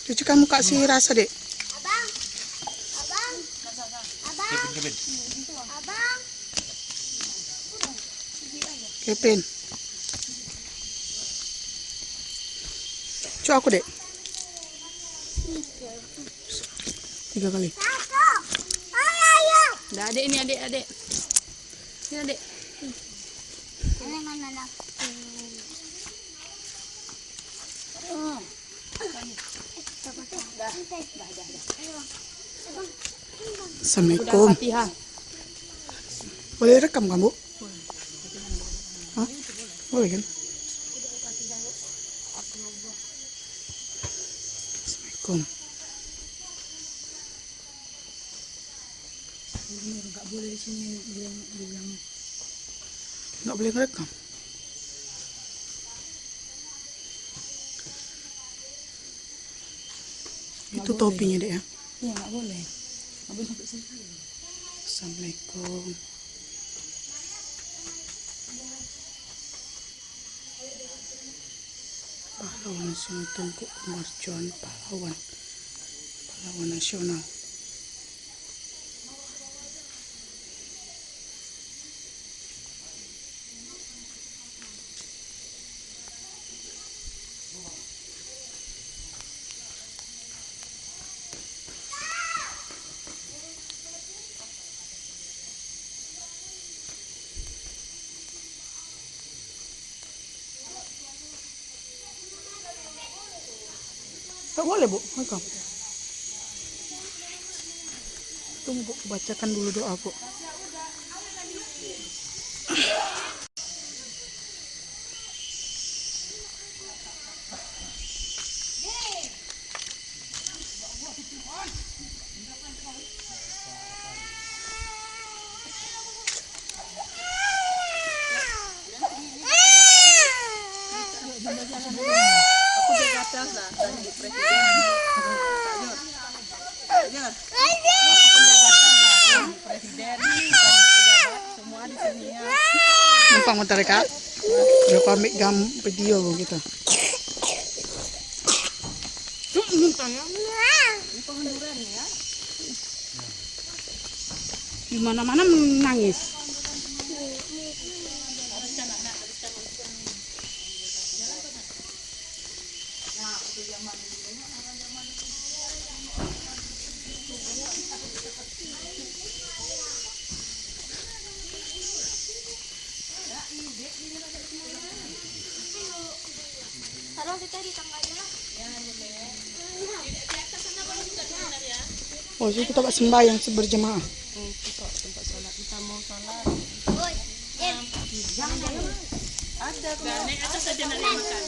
Tunjukkan muka si Rasa, Dek. Abang. Kevin. Coba aku, Dek. 3 kali. Udah, adik ini adik. Ini adik. Assalamualaikum. Fatihah. Boleh rekam kamu? Hah? Boleh kan? Assalamualaikum. Enggak boleh di sini bilang. Nggak boleh ngerekam. Itu topinya, Dek, ya. Iya, enggak boleh. Enggak boleh sampai sini. Assalamualaikum. Pahlawan nasional Tunku Marjoan, pahlawan nasional. Nggak boleh, Bu. Rekam. Tunggu, Bu. Bacakan dulu doa, Bu. Aku di atas lah, dari presiden. Presiden, pejabat, semua di sini ya. Numpang bentar, Kak. Udah aku ambil video kita. Ini pohon durian ya. Di mana-mana menangis. Taruh kita di tangganya lah. Oh, jadi kita buat sembahyang berjemaah. Tempat sholat kita mau sholat. Jangan. Ada. Nek atas saja nak makan.